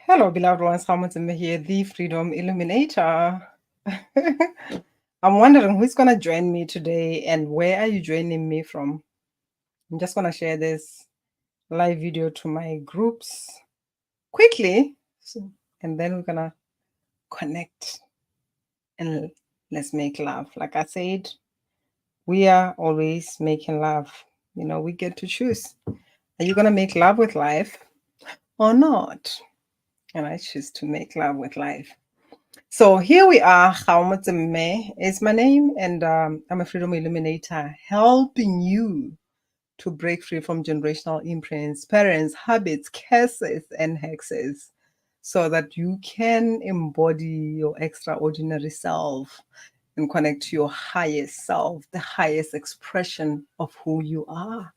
Hello, beloved ones. Hamilton here, the Freedom Illuminator. I'm wondering who's going to join me today and where are you joining me from? I'm just going to share this live video to my groups quickly, and then we're going to connect and let's make love. Like I said, we are always making love. We get to choose. Are you going to make love with life or not? And I choose to make love with life. So here we are. Me is my name, and I'm a Freedom Illuminator, helping you to break free from generational imprints, parents, habits, curses, and hexes, so that you can embody your extraordinary self and connect to your highest self, the highest expression of who you are.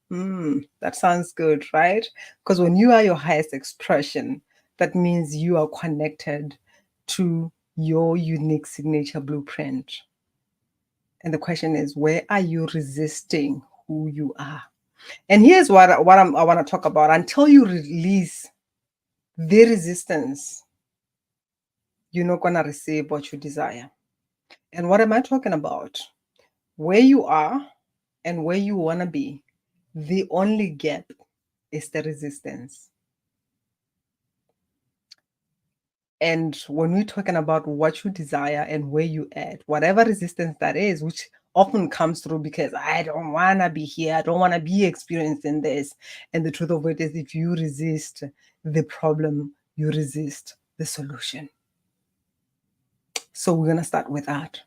That sounds good, right? Because when you are your highest expression, that means you are connected to your unique signature blueprint. And the question is, where are you resisting who you are? And here's what I want to talk about. Until you release the resistance, you're not going to receive what you desire. And what am I talking about? Where you are and where you want to be, the only gap is the resistance. And when we're talking about what you desire and where you at, whatever resistance that is, which often comes through because I don't want to be here, I don't want to be experiencing this. And the truth of it is, if you resist the problem, you resist the solution. So we're going to start with that.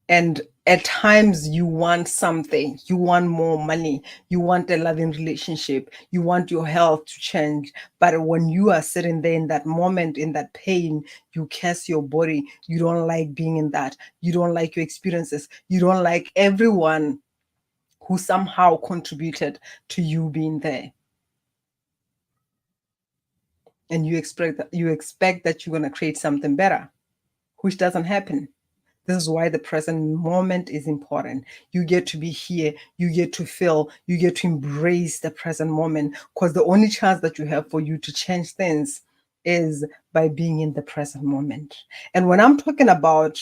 And at times you want something, you want more money, you want a loving relationship, you want your health to change. But when you are sitting there in that moment, in that pain, you curse your body. You don't like being in that. You don't like your experiences. You don't like everyone who somehow contributed to you being there. And you expect that you're going to create something better, which doesn't happen. This is why the present moment is important. You get to be here. You get to feel. You get to embrace the present moment, because the only chance that you have for you to change things is by being in the present moment. And when I'm talking about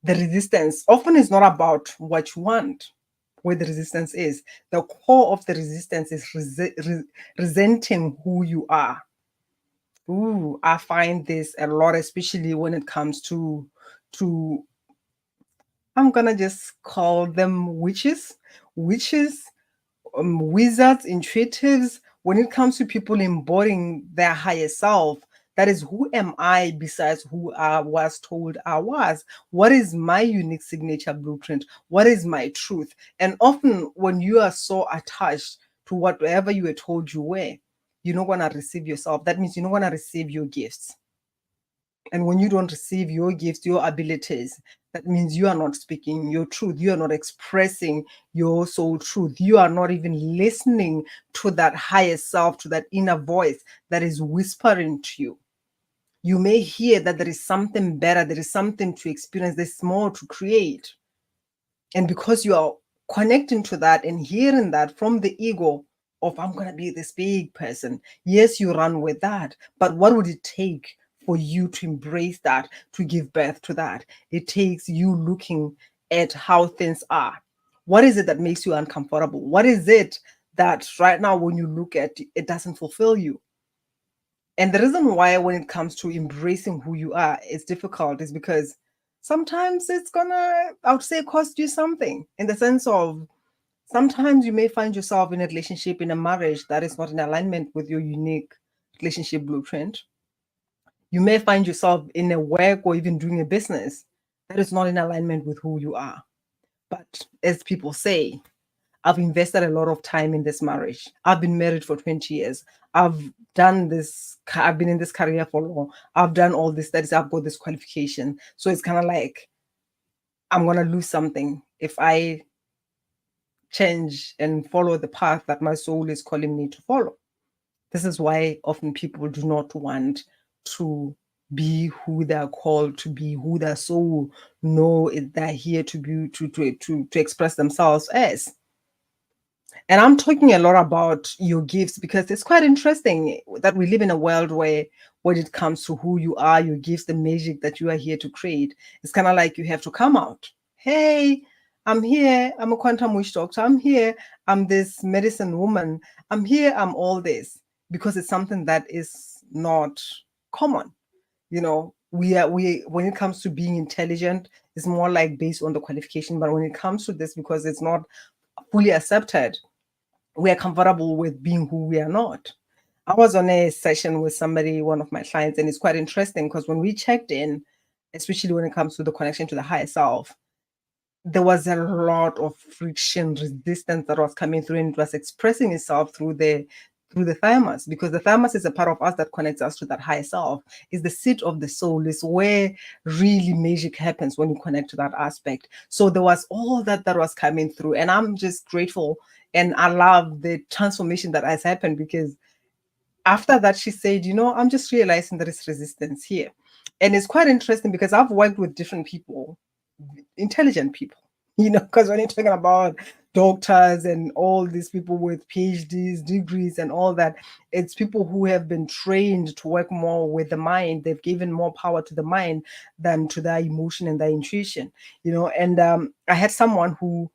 the resistance, often it's not about what you want, where the resistance is. The core of the resistance is resenting who you are. Ooh, I find this a lot, especially when it comes to I'm gonna just call them witches, wizards, intuitives. When it comes to people embodying their higher self, that is, who am I besides who I was told I was? What is my unique signature blueprint? What is my truth? And often, when you are so attached to whatever you were told you were, you're not gonna receive yourself. That means you're not gonna receive your gifts. And when you don't receive your gifts, your abilities, that means you are not speaking your truth. You are not expressing your soul truth. You are not even listening to that higher self, to that inner voice that is whispering to you. You may hear that there is something better, there is something to experience, there's more to create. And because you are connecting to that and hearing that from the ego of, I'm going to be this big person, yes, you run with that. But what would it take for you to embrace that, to give birth to that? It takes you looking at how things are. What is it that makes you uncomfortable? What is it that right now, when you look at it, it doesn't fulfill you? And the reason why, when it comes to embracing who you are, it's difficult is because sometimes it's gonna, I would say, cost you something, in the sense of sometimes you may find yourself in a relationship, in a marriage that is not in alignment with your unique relationship blueprint. You may find yourself in a work or even doing a business that is not in alignment with who you are. But as people say, I've invested a lot of time in this marriage. I've been married for 20 years. I've done this. I've been in this career for long. I've done all this studies. I've got this qualification. So it's kind of like I'm going to lose something if I change and follow the path that my soul is calling me to follow. This is why often people do not want to be who they're called to be, who their soul know they're here to be, to express themselves as. And I'm talking a lot about your gifts because it's quite interesting that we live in a world where, when it comes to who you are, your gifts, the magic that you are here to create, it's kind of like you have to come out. Hey, I'm here. I'm a quantum witch doctor. I'm here. I'm this medicine woman. I'm here. I'm all this because it's something that is not common. We when it comes to being intelligent, it's more like based on the qualification. But when it comes to this, because it's not fully accepted, we are comfortable with being who we are not. I was on a session with somebody, one of my clients, and it's quite interesting because when we checked in, especially when it comes to the connection to the higher self, there was a lot of friction, resistance that was coming through, and it was expressing itself through the thymus, because the thymus is a part of us that connects us to that higher self. Is the seat of the soul, is where really magic happens when you connect to that aspect. So there was all that was coming through, and I'm just grateful, and I love the transformation that has happened, because after that she said, I'm just realizing there is resistance here. And it's quite interesting because I've worked with different people, intelligent people, because when you're talking about doctors and all these people with PhDs, degrees, and all that, it's people who have been trained to work more with the mind. They've given more power to the mind than to their emotion and their intuition, And I had someone who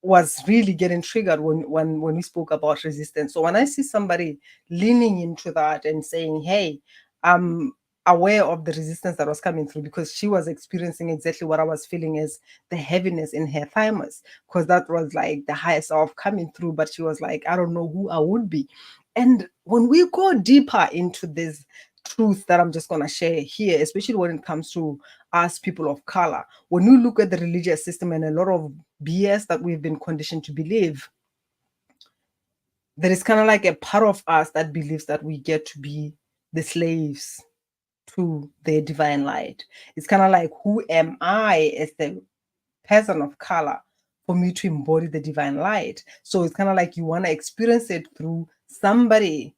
was really getting triggered when we spoke about resistance. So when I see somebody leaning into that and saying, "Hey, I'm aware of the resistance that was coming through," because she was experiencing exactly what I was feeling as the heaviness in her thymus, because that was like the higher self coming through. But she was like, "I don't know who I would be." And when we go deeper into this truth that I'm just going to share here, especially when it comes to us people of color, when you look at the religious system and a lot of BS that we've been conditioned to believe, there is kind of like a part of us that believes that we get to be the slaves to their divine light. It's kind of like, who am I as the person of color for me to embody the divine light? So it's kind of like you want to experience it through somebody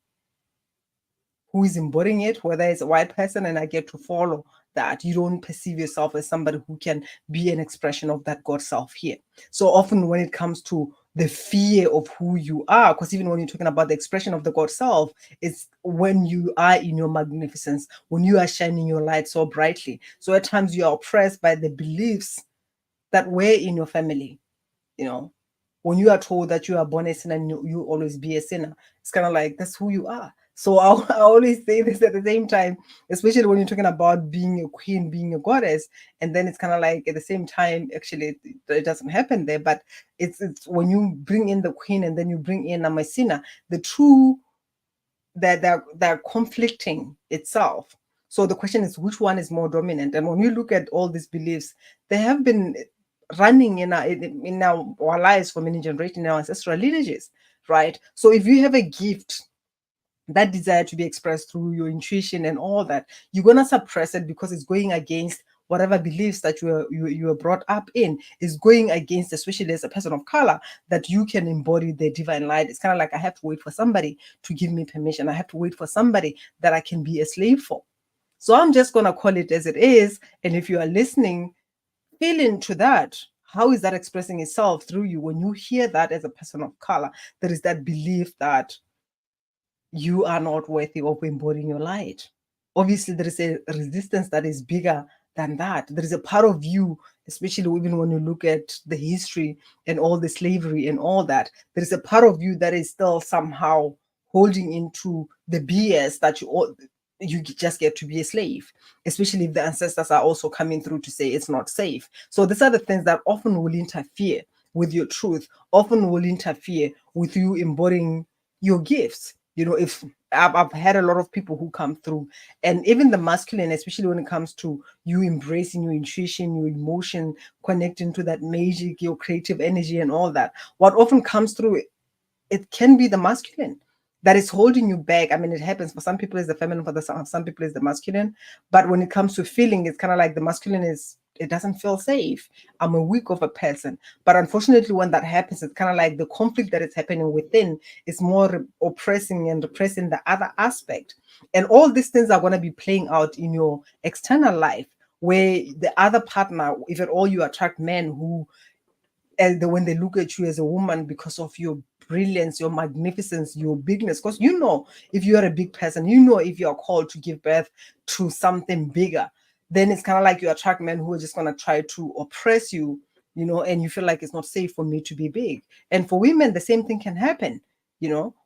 who is embodying it, whether it's a white person, and I get to follow that. You don't perceive yourself as somebody who can be an expression of that God self here. So often when it comes to the fear of who you are, because even when you're talking about the expression of the God self, it's when you are in your magnificence, when you are shining your light so brightly. So at times you are oppressed by the beliefs that were in your family, you know. When you are told that you are born a sinner and you always be a sinner, it's kind of like that's who you are. So I always say this at the same time, especially when you're talking about being a queen, being a goddess, and then it's kind of like at the same time, actually, it doesn't happen there, but it's when you bring in the queen and then you bring in a Messina, the two that they're conflicting itself. So the question is, which one is more dominant? And when you look at all these beliefs, they have been running in our lives for many generations, in our ancestral lineages, right? So if you have a gift, that desire to be expressed through your intuition and all that, you're gonna suppress it because it's going against whatever beliefs that you were brought up in, is going against, especially as a person of color, that you can embody the divine light. It's kind of like, I have to wait for somebody to give me permission. I have to wait for somebody that I can be a slave for. So I'm just gonna call it as it is. And if you are listening, feel into that. How is that expressing itself through you? When you hear that as a person of color, there is that belief that you are not worthy of embodying your light. Obviously, there is a resistance that is bigger than that. There is a part of you, especially even when you look at the history and all the slavery and all that, there is a part of you that is still somehow holding into the BS that you just get to be a slave, especially if the ancestors are also coming through to say it's not safe. So these are the things that often will interfere with your truth, often will interfere with you embodying your gifts. If I've had a lot of people who come through, and even the masculine, especially when it comes to you embracing your intuition, your emotion, connecting to that magic, your creative energy, and all that, what often comes through, it can be the masculine that is holding you back. I mean, it happens for some people, it's the feminine, for some people, it's the masculine. But when it comes to feeling, it's kind of like the masculine it doesn't feel safe. I'm a weak of a person. But unfortunately, when that happens, it's kind of like the conflict that is happening within is more oppressing and repressing the other aspect. And all these things are going to be playing out in your external life, where the other partner, if at all you attract men who and when they look at you as a woman because of your brilliance, your magnificence, your bigness. Because if you are a big person, if you are called to give birth to something bigger, then it's kind of like you attract men who are just going to try to oppress you, and you feel like it's not safe for me to be big. And for women, the same thing can happen,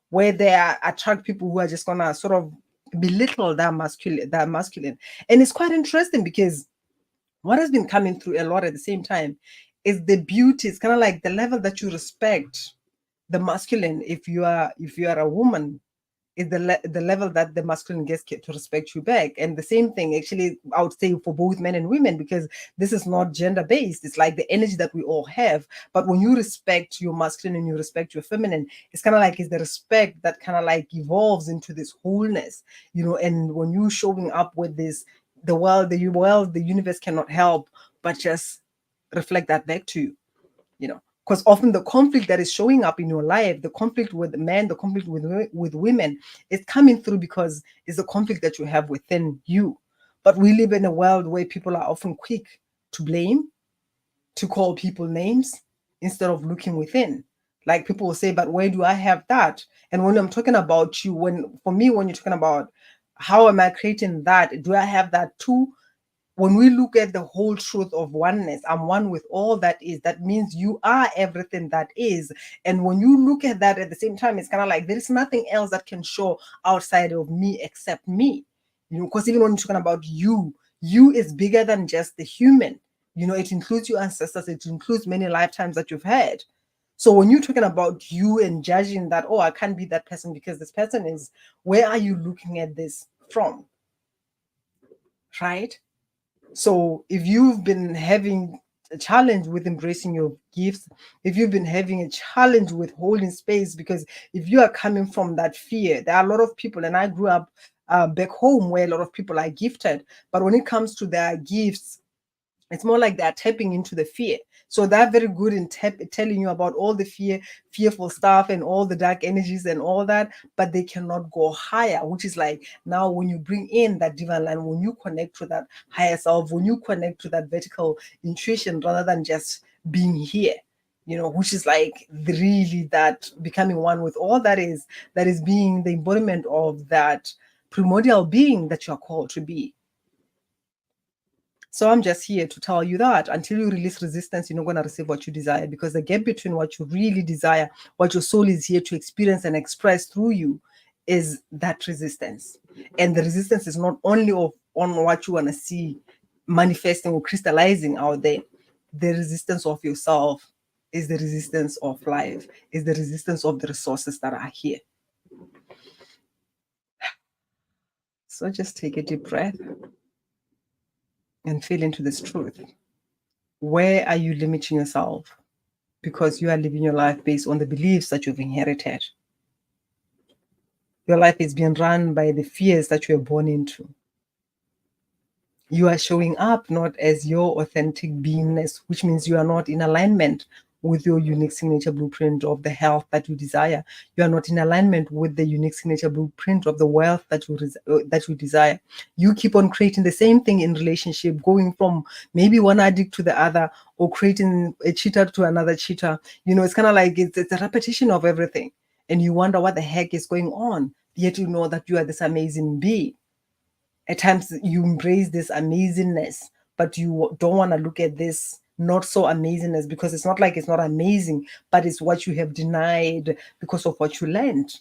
where they attract people who are just going to sort of belittle that masculine. And it's quite interesting because what has been coming through a lot at the same time is the beauty. It's kind of like the level that you respect the masculine. If you are a woman, is the level that the masculine gets to respect you back. And the same thing, actually, I would say for both men and women, because this is not gender based. It's like the energy that we all have. But when you respect your masculine and you respect your feminine, it's kind of like it's the respect that kind of like evolves into this wholeness, and when you showing up with this, the universe cannot help but just reflect that back to you, because often the conflict that is showing up in your life, the conflict with men, the conflict with women, is coming through because it's a conflict that you have within you. But we live in a world where people are often quick to blame, to call people names, instead of looking within. Like people will say, but where do I have that? And when I'm talking about you, when you're talking about how am I creating that, do I have that too? When we look at the whole truth of oneness, I'm one with all that is, that means you are everything that is. And when you look at that at the same time, it's kind of like there is nothing else that can show outside of me except me. Because even when you're talking about you is bigger than just the human. It includes your ancestors, it includes many lifetimes that you've had. So when you're talking about you and judging that, oh, I can't be that person because this person is, where are you looking at this from? Right? So if you've been having a challenge with embracing your gifts, if you've been having a challenge with holding space, because if you are coming from that fear, there are a lot of people, and I grew up back home where a lot of people are gifted, but when it comes to their gifts, it's more like they're tapping into the fear. So they're very good in telling you about all the fearful stuff and all the dark energies and all that, but they cannot go higher, which is like now when you bring in that divine line, when you connect to that higher self, when you connect to that vertical intuition rather than just being here, which is like really that becoming one with all that is being the embodiment of that primordial being that you're called to be. So I'm just here to tell you that until you release resistance, you're not going to receive what you desire, because the gap between what you really desire, what your soul is here to experience and express through you, is that resistance. And the resistance is not only on what you want to see manifesting or crystallizing out there. The resistance of yourself is the resistance of life, is the resistance of the resources that are here. So just take a deep breath and feel into this truth. Where are you limiting yourself? Because you are living your life based on the beliefs that you've inherited. Your life is being run by the fears that you were born into. You are showing up not as your authentic beingness, which means you are not in alignment with your unique signature blueprint of the health that you desire. You are not in alignment with the unique signature blueprint of the wealth that you desire. You keep on creating the same thing in relationship, going from maybe one addict to the other, or creating a cheater to another cheater. It's kind of like it's a repetition of everything. And you wonder what the heck is going on. Yet you know that you are this amazing being. At times you embrace this amazingness, but you don't want to look at this not so amazingness, because it's not like it's not amazing, but it's what you have denied because of what you learned.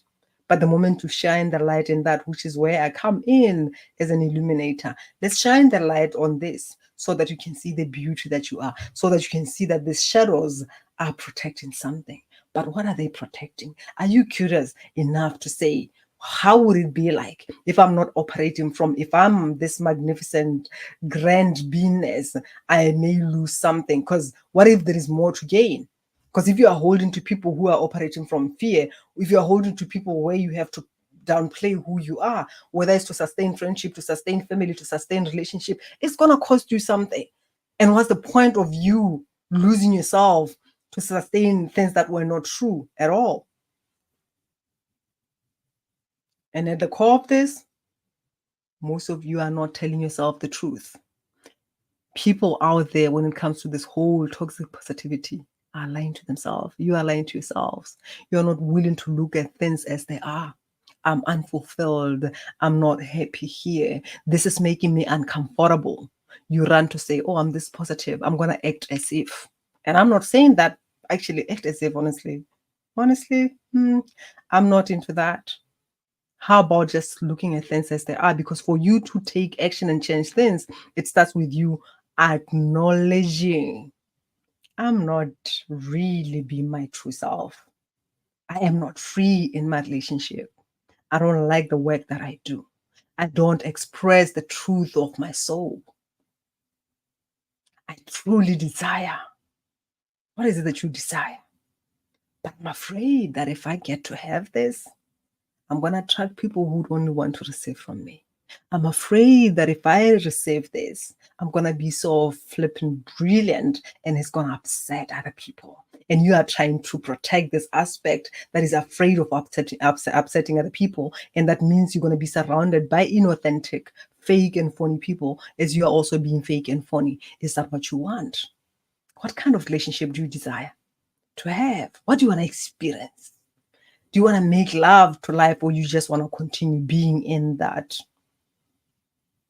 But the moment to shine the light in that, which is where I come in as an illuminator, let's shine the light on this so that you can see the beauty that you are, so that you can see that these shadows are protecting something. But what are they protecting? Are you curious enough to say, how would it be like if I'm not operating from, if I'm this magnificent, grand beingness, I may lose something? Because what if there is more to gain? Because if you are holding to people who are operating from fear, if you are holding to people where you have to downplay who you are, whether it's to sustain friendship, to sustain family, to sustain relationship, it's going to cost you something. And what's the point of you losing yourself to sustain things that were not true at all? And at the core of this, most of you are not telling yourself the truth. People out there, when it comes to this whole toxic positivity, are lying to themselves. You are lying to yourselves. You're not willing to look at things as they are. I'm unfulfilled. I'm not happy here. This is making me uncomfortable. You run to say, oh, I'm this positive. I'm going to act as if. And I'm not saying that actually act as if, honestly. Honestly, I'm not into that. How about just looking at things as they are? Because for you to take action and change things, it starts with you acknowledging I'm not really being my true self. I am not free in my relationship. I don't like the work that I do. I don't express the truth of my soul. I truly desire. What is it that you desire? But I'm afraid that if I get to have this, I'm going to attract people who only want to receive from me. I'm afraid that if I receive this, I'm going to be so flipping brilliant and it's going to upset other people. And you are trying to protect this aspect that is afraid of upsetting other people. And that means you're going to be surrounded by inauthentic, fake, and phony people as you are also being fake and phony. Is that what you want? What kind of relationship do you desire to have? What do you want to experience? Do you want to make love to life, or you just want to continue being in that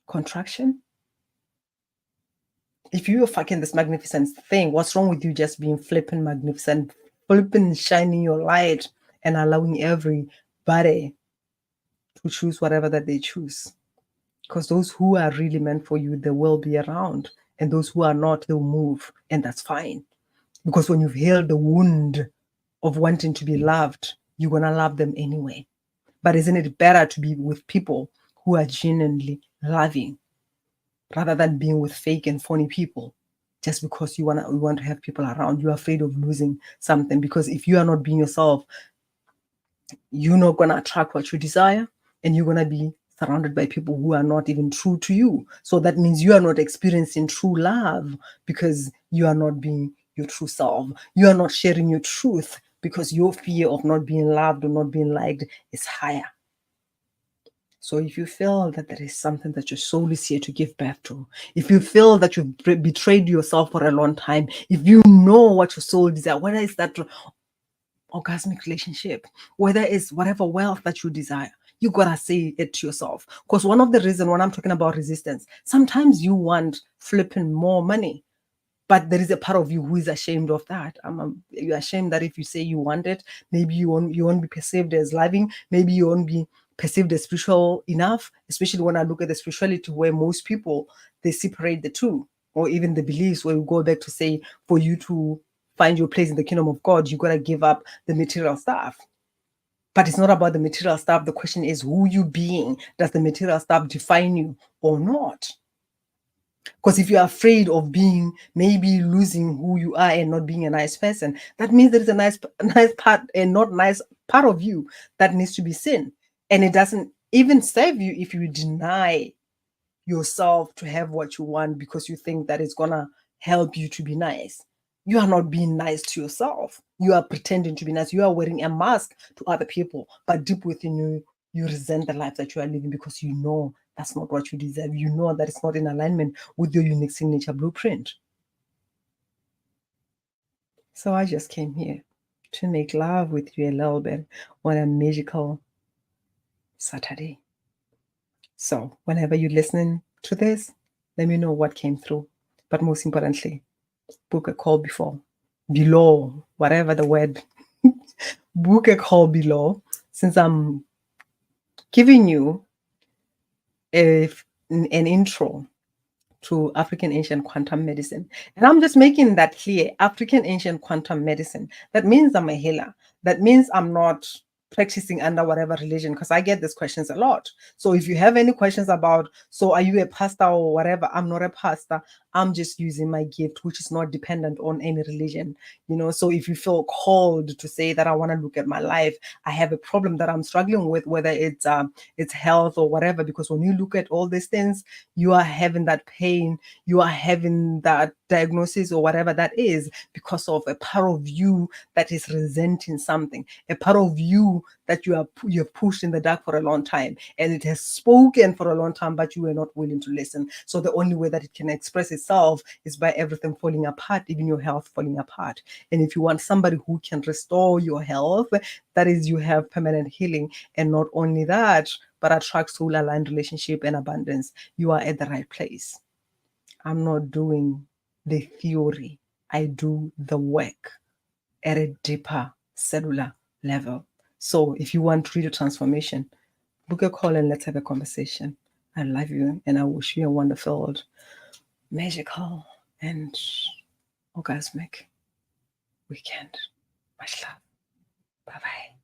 contraction? If you're fucking this magnificent thing, what's wrong with you just being flipping magnificent, flipping shining your light and allowing everybody to choose whatever that they choose? Because those who are really meant for you, they will be around. And those who are not, they'll move. And that's fine. Because when you've healed the wound of wanting to be loved, you're going to love them anyway. But isn't it better to be with people who are genuinely loving rather than being with fake and phony people just because you want to have people around? You're afraid of losing something, because if you are not being yourself, you're not going to attract what you desire, and you're going to be surrounded by people who are not even true to you. So that means you are not experiencing true love because you are not being your true self. You are not sharing your truth because your fear of not being loved or not being liked is higher. So if you feel that there is something that your soul is here to give birth to, if you feel that you've betrayed yourself for a long time, if you know what your soul desires, whether it's that orgasmic relationship, whether it's whatever wealth that you desire, you gotta say it to yourself. Because one of the reasons when I'm talking about resistance, sometimes you want flipping more money, but there is a part of you who is ashamed of that. You're ashamed that if you say you want it, maybe you won't be perceived as loving, maybe you won't be perceived as spiritual enough, especially when I look at the spirituality where most people, they separate the two, or even the beliefs where we go back to say, for you to find your place in the kingdom of God, you got to give up the material stuff. But it's not about the material stuff. The question is, who you being? Does the material stuff define you or not? Because if you're afraid of being, maybe losing who you are and not being a nice person, that means there is a nice part and not nice part of you that needs to be seen. And it doesn't even serve you if you deny yourself to have what you want because you think that it's going to help you to be nice. You are not being nice to yourself. You are pretending to be nice. You are wearing a mask to other people, but deep within you, you resent the life that you are living because you know that's not what you deserve. You know that it's not in alignment with your unique signature blueprint. So I just came here to make love with you a little bit on a magical Saturday. So whenever you're listening to this, let me know what came through. But most importantly, book a call below, whatever the word, book a call below, since I'm giving you an intro to African ancient quantum medicine. And I'm just making that clear. African ancient quantum medicine. That means I'm a healer. That means I'm not practicing under whatever religion, because I get these questions a lot. So if you have any questions about, so are you a pastor or whatever, I'm not a pastor. I'm just using my gift, which is not dependent on any religion. So if you feel called to say that I want to look at my life, I have a problem that I'm struggling with, whether it's health or whatever, because when you look at all these things, you are having that pain, you are having that diagnosis or whatever that is because of a part of you that is resenting something, a part of you that you have pushed in the dark for a long time, and it has spoken for a long time, but you were not willing to listen. So the only way that it can express itself is by everything falling apart, even your health falling apart. And if you want somebody who can restore your health, that is, you have permanent healing, and not only that, but attract soul aligned relationship and abundance, you are at the right place. I'm not doing the theory, I do the work at a deeper cellular level. So if you want real transformation, book a call and let's have a conversation. I love you and I wish you a wonderful, magical, and orgasmic weekend. Much love. Bye bye.